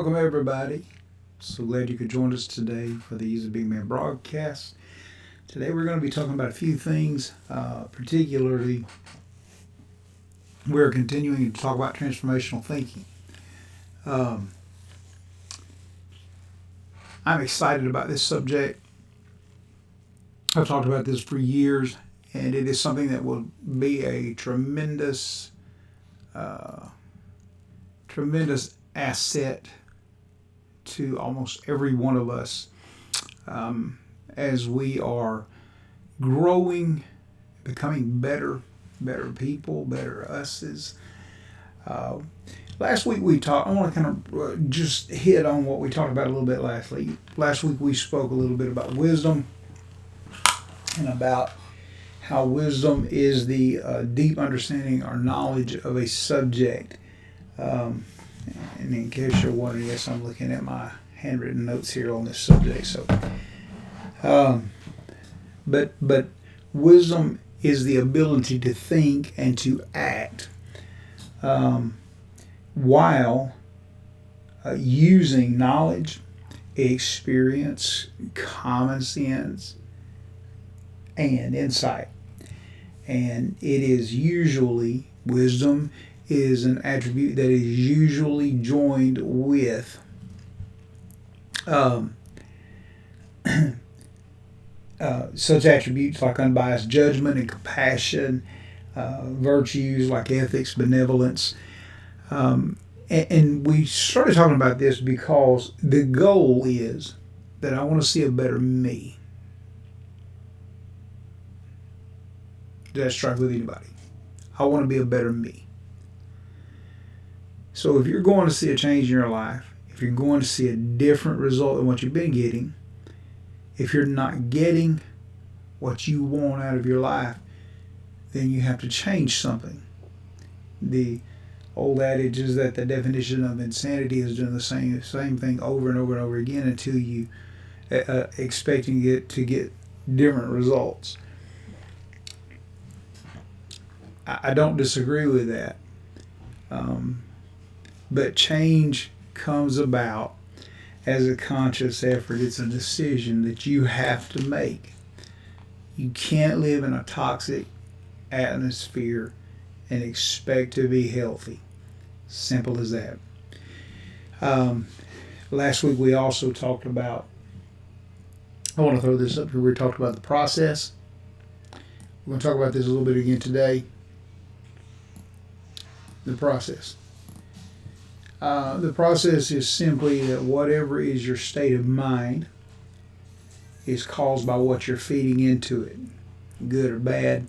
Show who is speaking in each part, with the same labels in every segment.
Speaker 1: Welcome, everybody. So glad you could join us today for the Yuza Bigman broadcast. Today we're going to be talking about a few things, particularly we're continuing to talk about transformational thinking. Um, I'm excited about this subject. I've talked about this for years, and it is something that will be a uh, tremendous asset to almost every one of us as we are growing, becoming better people, better us's. Uh, Last week we talked. I want to kind of just hit on what we talked about a little bit last week. Last week we spoke a little bit about wisdom and about how wisdom is the deep understanding or knowledge of a subject. Um, and in case you're wondering, yes, I'm looking at my handwritten notes here on this subject. So, um, but wisdom is the ability to think and to act um, while using knowledge, experience, common sense, and insight. And it is usually, wisdom is an attribute that is usually joined with um, such attributes like unbiased judgment and compassion, virtues like ethics, benevolence. And we started talking about this because the goal is that I want to see a better me. Does that strike with anybody? I want to be a better me. So if you're going to see a change in your life, if you're going to see a different result than what you've been getting, if you're not getting what you want out of your life, then you have to change something. The old adage is that the definition of insanity is doing the same thing over and over and over again until you expecting it to get different results. I don't disagree with that. But change comes about as a conscious effort. It's a decision that you have to make. You can't live in a toxic atmosphere and expect to be healthy. Simple as that. Last week we also talked about, I want to throw this up here, we talked about the process. We're going to talk about this a little bit again today. The process. The process is simply that whatever is your state of mind is caused by what you're feeding into it, good or bad.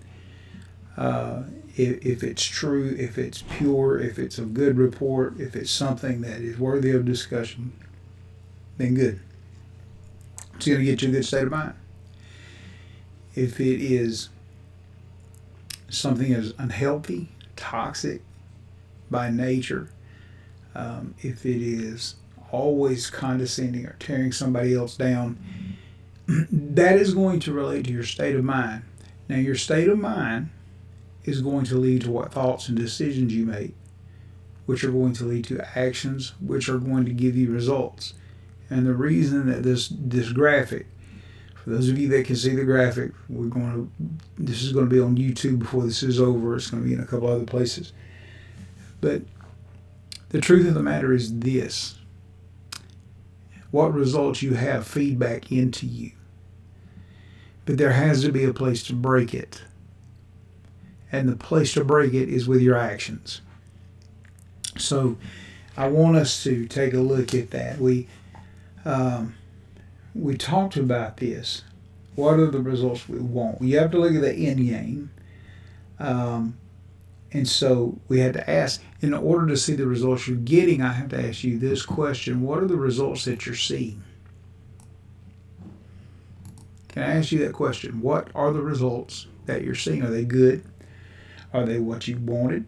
Speaker 1: If it's true, if it's pure, if it's a good report, if it's something that is worthy of discussion, then good. It's going to get you a good state of mind. If it is something that is unhealthy, toxic by nature, if it is always condescending or tearing somebody else down, that is going to relate to your state of mind. Now, your state of mind is going to lead to what thoughts and decisions you make, which are going to lead to actions, which are going to give you results. And the reason that this graphic, for those of you that can see the graphic, this is going to be on YouTube before this is over. It's going to be in a couple other places. But the truth of the matter is this: what results you have feedback into you. But there has to be a place to break it. And the place to break it is with your actions. So I want us to take a look at that. We talked about this. What are the results we want? You have to look at the end game. And so we had to ask, in order to see the results you're getting, I have to ask you this question: what are the results that you're seeing? Can I ask you that question? What are the results that you're seeing? Are they good? Are they what you wanted?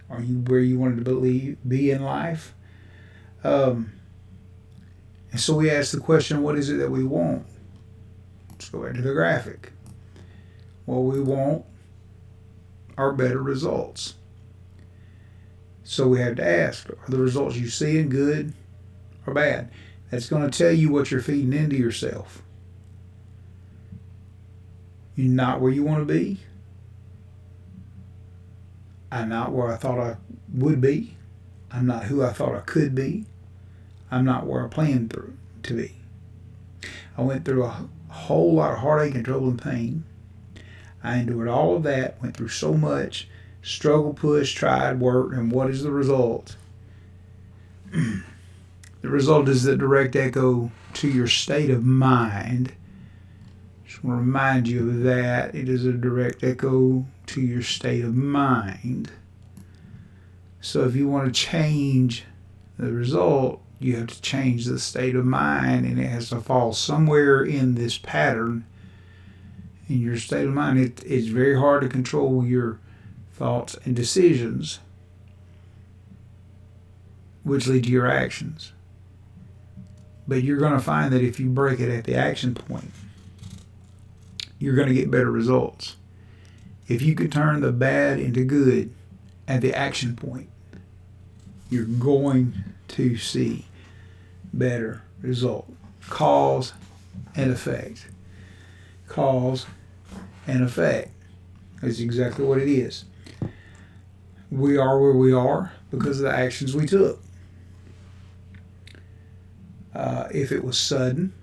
Speaker 1: Are you where you wanted to be in life? And so we asked the question, what is it that we want? Let's go back to the graphic. What we want are better results. So we have to ask, are the results you seeing good? or bad. That's going to tell you what you're feeding into yourself. You're not where you want to be. I'm not where I thought I would be. I'm not who I thought I could be. I'm not where I planned to be. I went through a whole lot of heartache and trouble and pain. I endured all of that, went through so much, struggle, push, tried, worked, and what is the result? The result is the direct echo to your state of mind. Just want to remind you of that. It is a direct echo to your state of mind. So if you want to change the result, you have to change the state of mind, and it has to fall somewhere in this pattern in your state of mind. It's very hard to control your thoughts and decisions, which lead to your actions. But you're going to find that if you break it at the action point, you're going to get better results. If you can turn the bad into good at the action point, you're going to see better result. Cause and effect. Cause and effect. That's exactly what it is. We are where we are because of the actions we took. If it was sudden,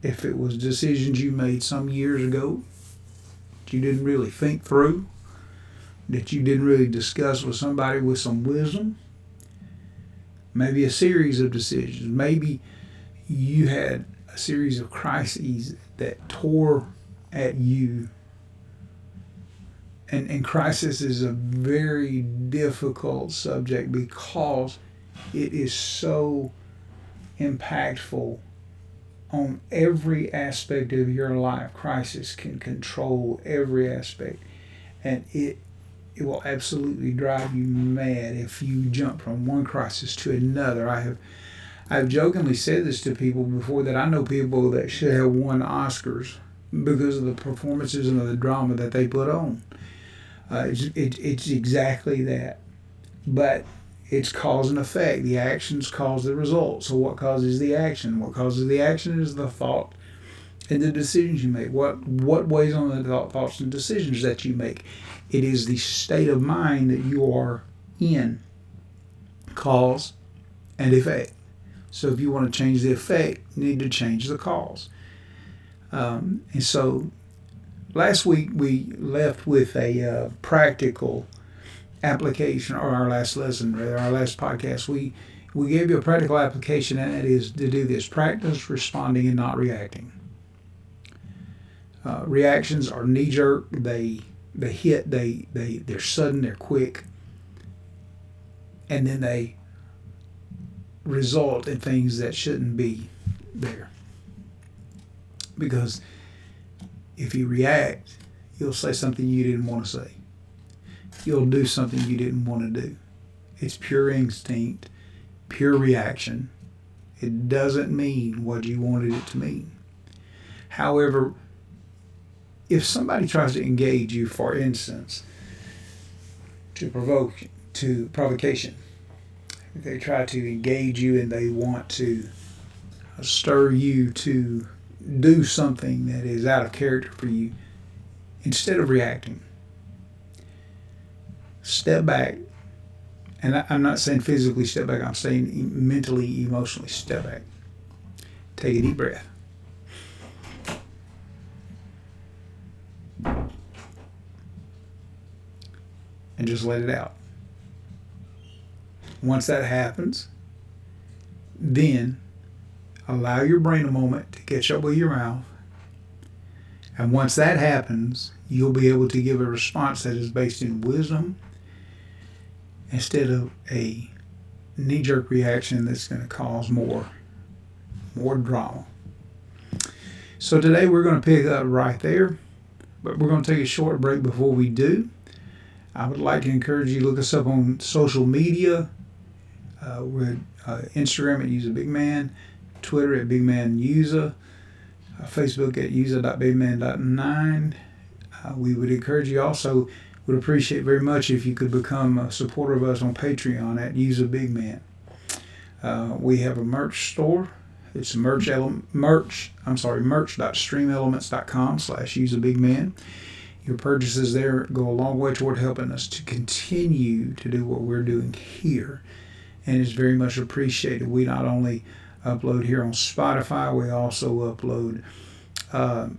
Speaker 1: if it was decisions you made some years ago that you didn't really think through, that you didn't really discuss with somebody with some wisdom, maybe a series of decisions, maybe you had a series of crises that tore at you. And crisis is a very difficult subject because it is so impactful on every aspect of your life. Crisis can control every aspect, and it will absolutely drive you mad if you jump from one crisis to another. I've jokingly said this to people before, that I know people that should have won Oscars because of the performances and the drama that they put on. It's exactly that. But it's cause and effect. The actions cause the result. So what causes the action? What causes the action is the thought and the decisions you make. What weighs on the thoughts and decisions that you make? It is the state of mind that you are in. Cause and effect. So if you want to change the effect, you need to change the cause. And so last week we left with a practical application, or our last lesson, rather, our last podcast. We gave you a practical application, and it is to do this: practice responding and not reacting. Reactions are knee-jerk. They hit. They're sudden. They're quick, and then they result in things that shouldn't be there. Because if you react, you'll say something you didn't want to say. You'll do something you didn't want to do. It's pure instinct, pure reaction. It doesn't mean what you wanted it to mean. However, if somebody tries to engage you, for instance, to provocation, if they try to engage you and they want to stir you to do something that is out of character for you, instead of reacting, step back. And I'm not saying physically step back, I'm saying mentally, emotionally step back. Take a deep breath. And just let it out. Once that happens, then allow your brain a moment to catch up with your mouth. And once that happens, you'll be able to give a response that is based in wisdom instead of a knee-jerk reaction that's going to cause more drama. So today we're going to pick up right there, but we're going to take a short break before we do. I would like to encourage you to look us up on social media. We're Instagram at Yuza Bigman, Twitter at BigmanYuza, Facebook at Yuza.Bigman.9. We would encourage you also, would appreciate very much if you could become a supporter of us on Patreon at Yuza Bigman. We have a merch store. It's merch.streamelements.com/Yuza Bigman. Your purchases there go a long way toward helping us to continue to do what we're doing here, and it's very much appreciated. We not only upload here on Spotify, we also upload. Our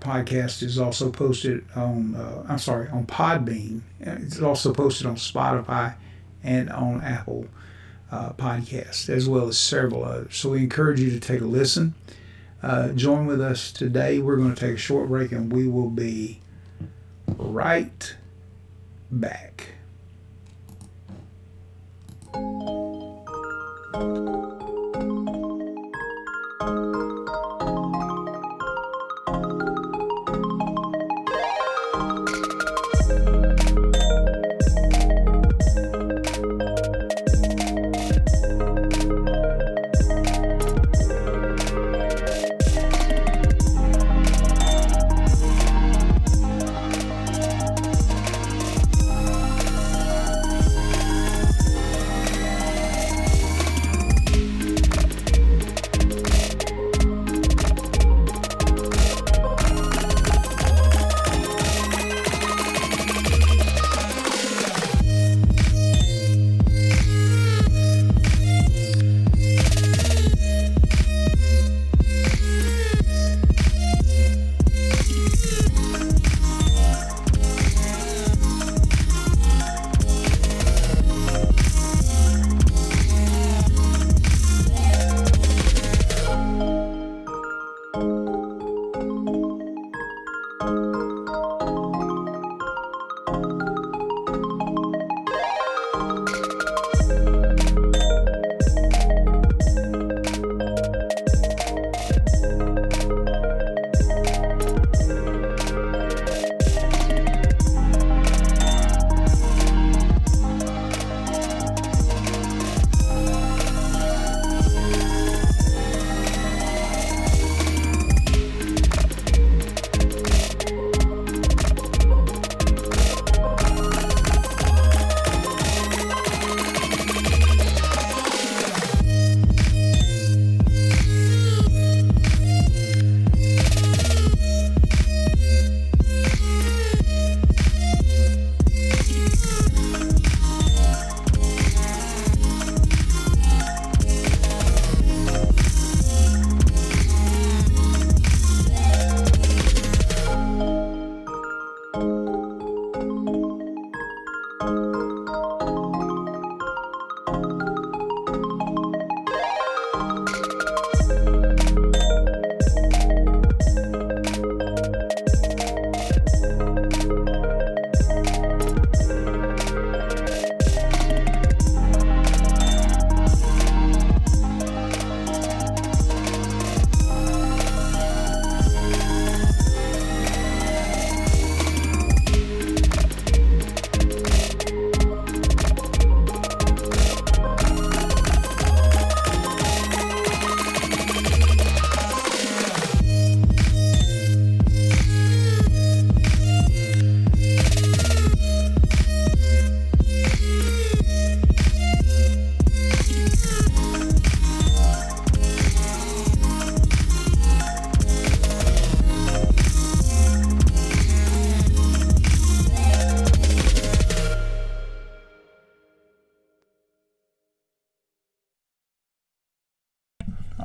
Speaker 1: podcast is also posted on on Podbean. It's also posted on Spotify and on Apple Podcast, as well as several others. So we encourage you to take a listen. Join with us today. We're going to take a short break, and we will be right back.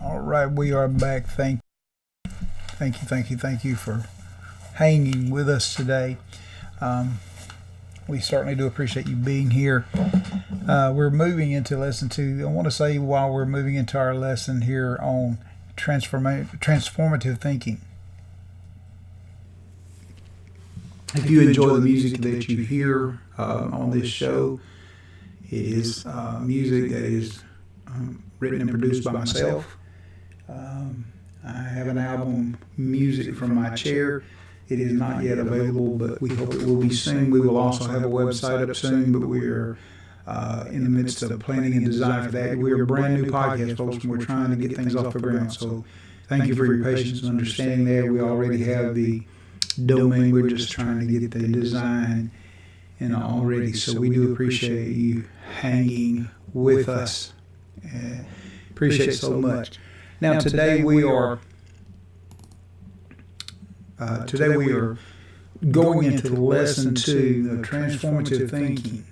Speaker 1: All right, we are back. Thank you for hanging with us today. We certainly do appreciate you being here. We're moving into lesson 2. I want to say while we're moving into our lesson here on transformative thinking. If you enjoy the music that you hear on this show, it is music that is written and produced by myself. I have an album, Music from My Chair. It is not yet available, but we hope it will be soon. We will also have a website up soon, but we are in the midst of planning and design for that. We are a brand new podcast, folks, and we're trying to get things off the ground. So thank you for your patience and understanding there. We already have the domain. We're just trying to get the design in already. So we do appreciate you hanging with us Appreciate it so much. Now today we are going into lesson 2 of transformative thinking.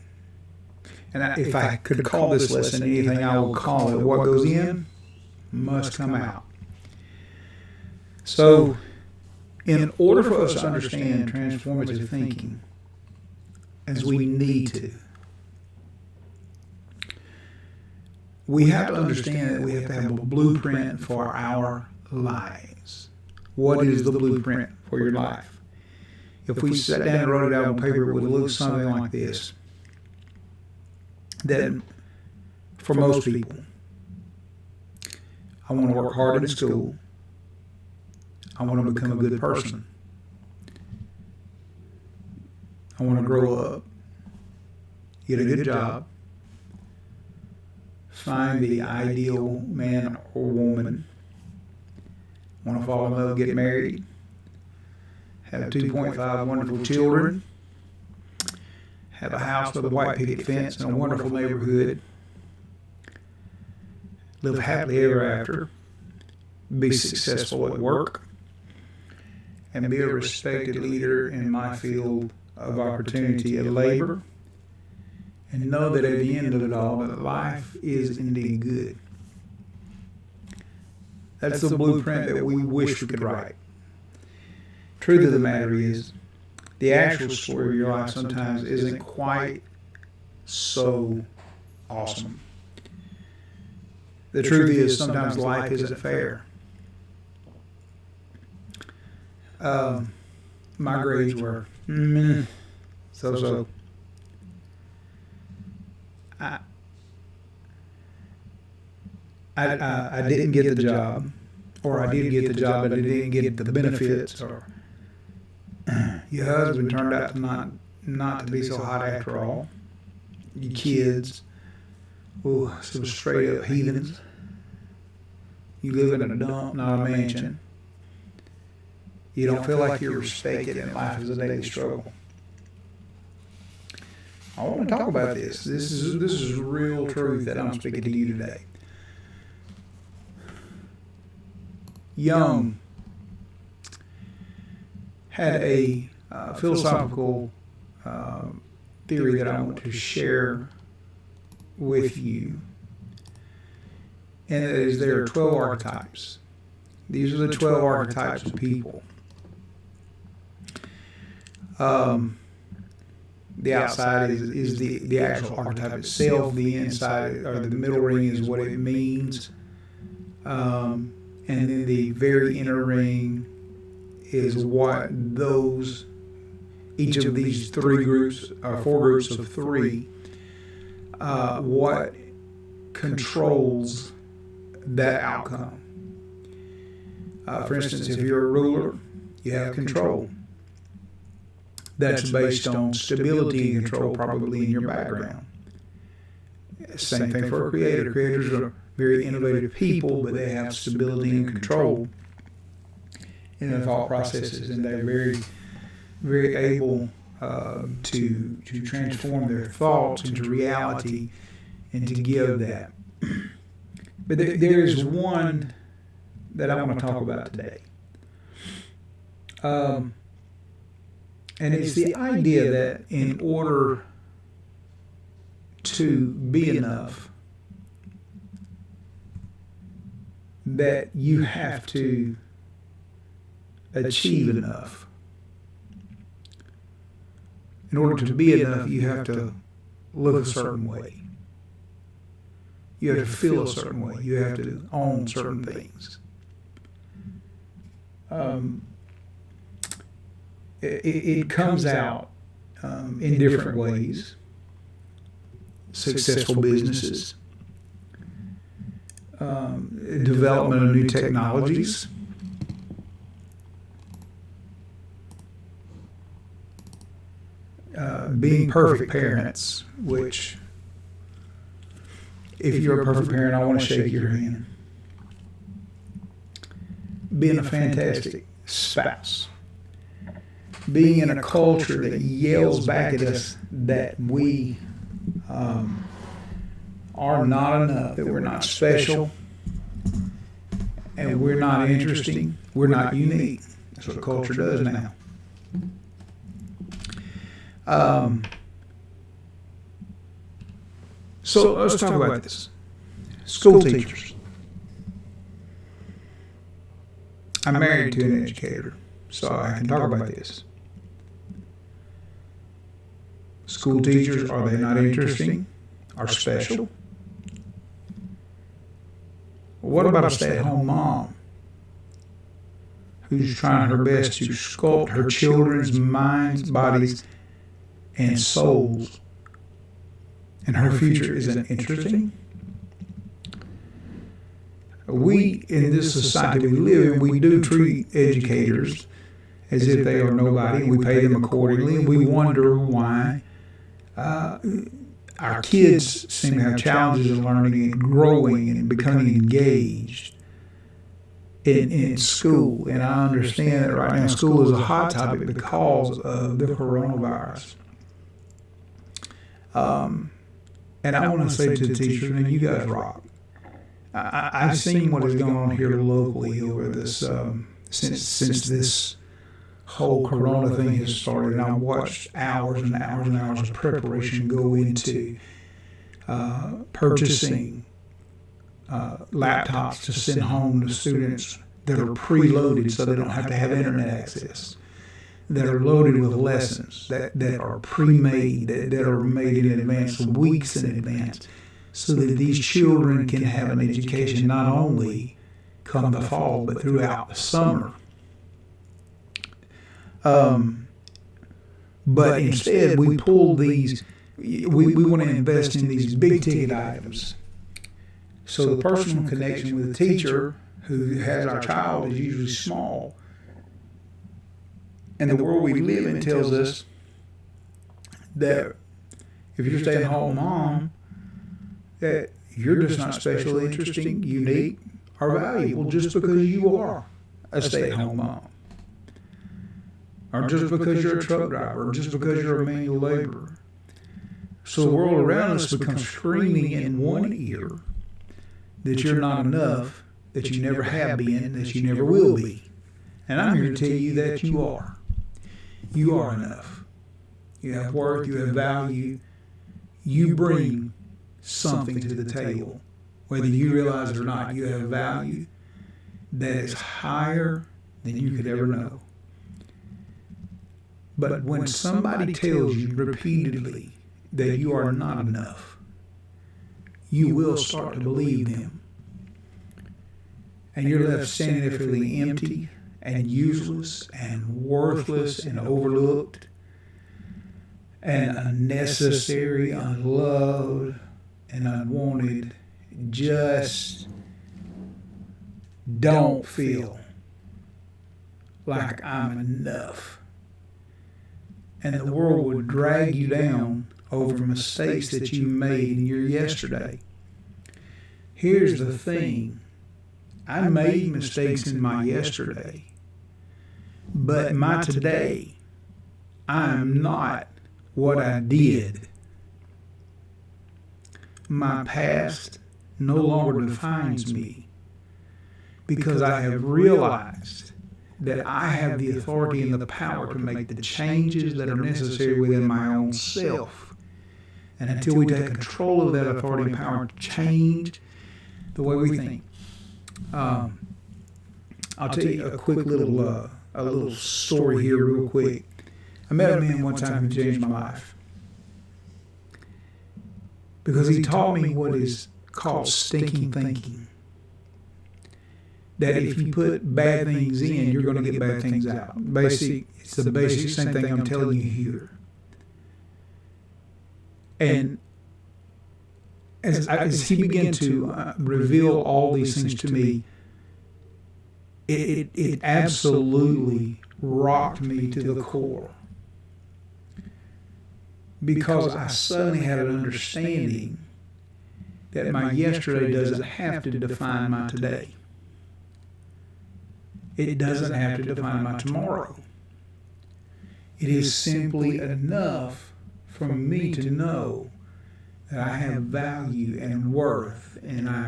Speaker 1: And if I could call this lesson anything, I will call it what goes in must come out. So, in order for us to understand transformative thinking, as we need to, we have to understand that we have to have a blueprint for our lives. What is the blueprint for your life? If we sat down and wrote it out on paper, it would look something like this. That for most people, I want to work hard in school. I want to become a good person. I want to grow up, get a good job, find the ideal man or woman, want to fall in love, get married, have 2.5 wonderful children, have a house with a white picket fence in a wonderful neighborhood, live happily ever after, be successful at work, and be a respected leader in my field of opportunity and labor, and know that at the end of it all, that life is indeed good. That's the blueprint that we wish we could write. Truth of the matter is, the actual story of your life sometimes isn't quite so awesome. The truth is, sometimes life isn't fair. My grades were so-so. I didn't get the job, or I did get the job, but I didn't get the benefits, or your husband turned out to not to be so hot after all. Your kids, some straight up heathens. You live in a dump, not a mansion. You don't feel like you're respected, and life is a daily struggle. I want to talk about this. This is real truth that I'm speaking to you today. Young had a philosophical theory that I want to share with you, and it is there are 12 archetypes. These are the 12 archetypes of people. The outside is the actual archetype itself. The inside, or the middle ring, is what it means. And then the very inner ring is what each of these 3 groups, or 4 groups of 3, what controls that outcome. For instance, if you're a ruler, you have control. That's based on stability and control, probably in your background. Same thing for a creator. Creators are very innovative people, but they have stability and control in their thought processes, and they're very, very able to transform their thoughts into reality and to give that. But there is one that I want to talk about today. And it's the idea that in order to be enough, that you have to achieve enough. In order to be enough, you have to look a certain way. You have to feel a certain way. You have to own certain things. It comes out in different ways. Successful businesses, development of new technologies, being perfect parents, which, if you're a perfect parent, I want to shake your hand. Being a fantastic spouse. Being in a culture that yells back at us that we are not enough, that we're not special, and we're not interesting, we're not unique. That's what culture does now. So let's talk about this. School teachers. I'm married to an educator, so I can talk about this. School teachers, are they not interesting or special? What about a stay-at-home mom who's trying her best to sculpt her children's minds, bodies, and souls, and her future isn't interesting? We, in this society we live in, we do treat educators as if they are nobody, and we pay them accordingly, and we wonder why our kids seem to have challenges in learning and growing and becoming engaged in school. And I understand that right now school is a hot topic because of the coronavirus. And I want to say to the teachers, man, you guys rock. I've seen what has gone on here locally over this since this whole corona thing has started, and I've watched hours and hours and hours of preparation go into purchasing laptops to send home to students that are preloaded so they don't have to have internet access, that are loaded with lessons that are pre-made, that are made in advance, weeks in advance, so that these children can have an education not only come the fall but throughout the summer. But instead we pull these, we want to invest in these big ticket items. So the personal connection with the teacher who has our child is usually small. And the world we live in tells us that if you're a stay-at-home mom, that you're just not special, interesting, unique, or valuable just because you are a stay-at-home mom. Or just because you're a truck driver, or just because you're a manual laborer. So the world around us becomes screaming in one ear that you're not enough, that you never have been, that you never will be. And I'm here to tell you that you are. You are enough. You have worth, you have value. You bring something to the table. Whether you realize it or not, you have value that is higher than you could ever know. But when somebody tells you repeatedly that you are not enough, you will start to believe them. And you're left standing there feeling empty and useless and worthless and overlooked and unnecessary, unloved and unwanted. Just don't feel like I'm enough. And the world will drag you down over mistakes that you made in your yesterday. Here's the thing. I made mistakes in my yesterday. But my today, I am not what I did. My past no longer defines me because I have realized that I have the authority and the power to make the changes that are necessary within my own self. And until we take control of that authority and power to change the way we think. I'll tell you a quick little story here real quick. I met a man one time who changed my life. Because he taught me what is called stinking thinking. That if you put bad things in, you're going to get bad things out. It's the basic same thing I'm telling you here. And as he began to reveal all these things to me, it absolutely rocked me to the core. Because I suddenly had an understanding that my yesterday doesn't have to define my today. It doesn't have to define my tomorrow. It is simply enough for me to know that I have value and worth, and I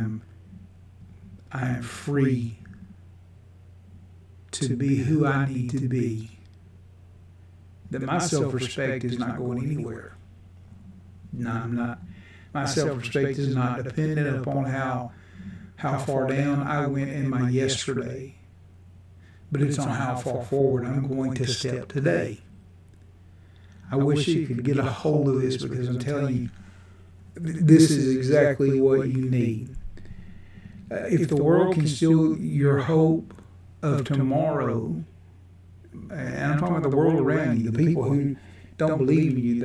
Speaker 1: am free to be who I need to be, that my self-respect is not going anywhere. No, I'm not. My self-respect is not dependent upon how far down I went in my yesterday, but it's on how far forward I'm going to step today. I wish you could get a hold of this, because I'm telling you, this is exactly what you need. If the world can steal your hope of tomorrow, and I'm talking about the world around you, the people who don't believe in you,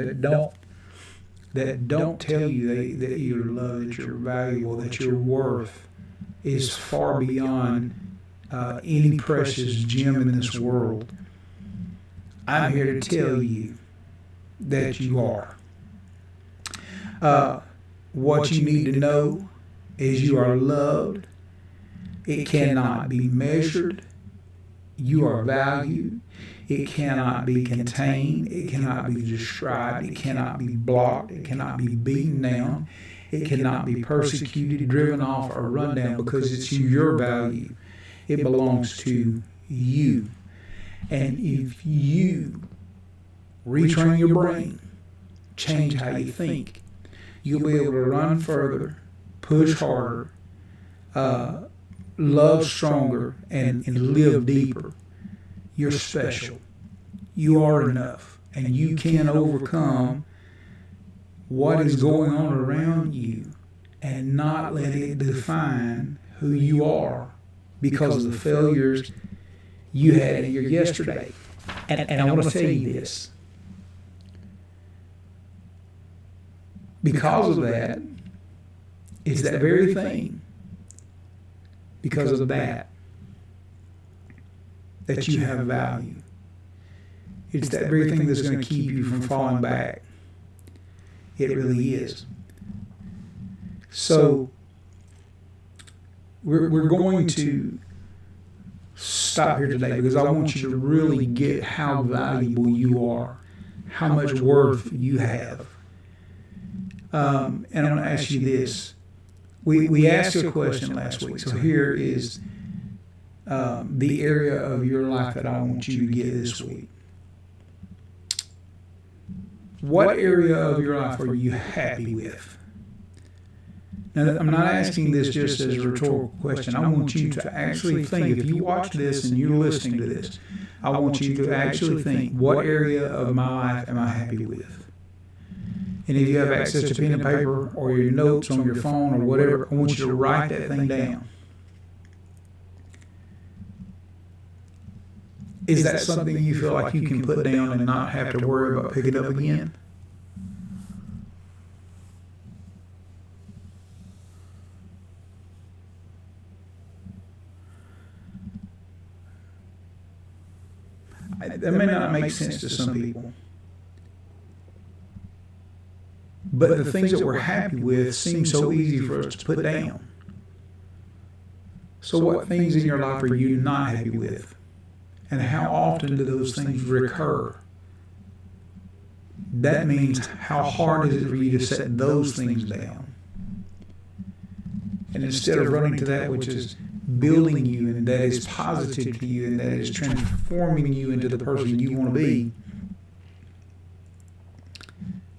Speaker 1: that don't tell you that you're loved, that you're valuable, that your worth is far beyond any precious gem in this world. I'm here to tell you that you are. What you need to know is you are loved. It cannot be measured. You are valued. It cannot be contained. It cannot be described. It cannot be blocked. It cannot be beaten down. It cannot be persecuted, driven off, or run down, because it's your value. It belongs to you. And if you retrain your brain, change how you think, you'll be able to run further, push harder, love stronger, and live deeper. You're special. You are enough. And you can overcome what is going on around you and not let it define who you are because of the failures you had in your yesterday. And I want to tell you this. Because of that, it's that very thing, because of that you have value. It's that very thing that's going to keep you from falling back. It really is. So we're going to stop here today, because I want you to really get how valuable you are, how much worth you have. And I'm going to ask you this. We asked you a question last week, so here is the area of your life that I want you to get this week. What area of your life are you happy with? Now, I'm not asking this just as a rhetorical question. I want you to actually think, if you watch this and you're listening to this, I want you to actually think, what area of my life am I happy with? And if you have access to pen and paper or your notes on your phone or whatever, I want you to write that thing down. Is that something you feel like you can put down and not have to worry about picking up again? That may not make sense to some people. But the things that we're happy with seem so easy for us to put down. So what things in your life are you not happy with? And how often do those things recur? That means, how hard is it for you to set those things down? And instead of running to that which is building you and that is positive to you and that is transforming you into the person you want to be,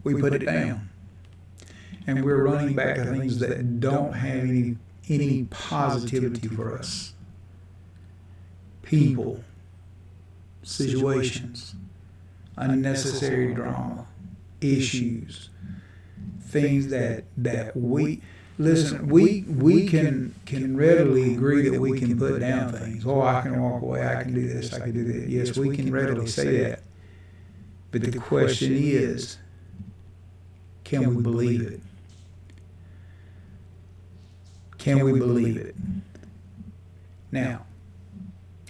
Speaker 1: we put it down. And we're running back to things that don't have any positivity for us. People, situations, unnecessary drama, issues, things that we listen. We can readily agree that we can put down things. Oh, I can walk away. I can do this. I can do that. Yes, we can readily say that. But the question is, can we believe it? Can we believe it? Now,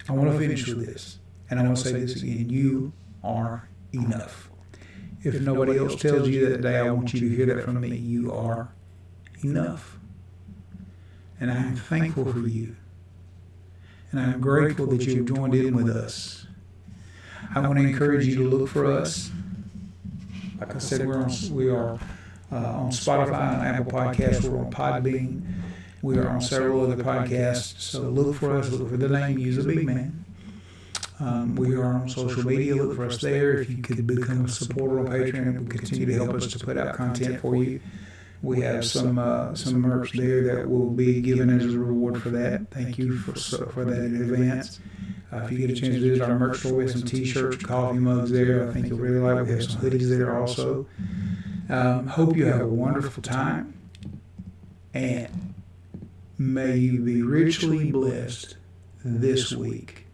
Speaker 1: I want to finish with this, and I want to say this again. You are enough. If nobody else tells you that today, I want you to hear that from me. You are enough. And I am thankful for you. And I am grateful that you have joined in with us. I want to encourage you to look for us. Like I said, we are on Spotify and Apple Podcasts. We're on Podbean. We are on several other podcasts. So look for us. Look for the name Yuza Bigman. We are on social media. Look for us there. If you could become a supporter on Patreon, it will continue to help us to put out content for you. We have some merch there that will be given as a reward for that. Thank you for that in advance. If you get a chance to visit our merch store, we have some T-shirts, coffee mugs there. I think you'll really like it. We have some hoodies there also. Hope you have a wonderful time, and may you be richly blessed this week.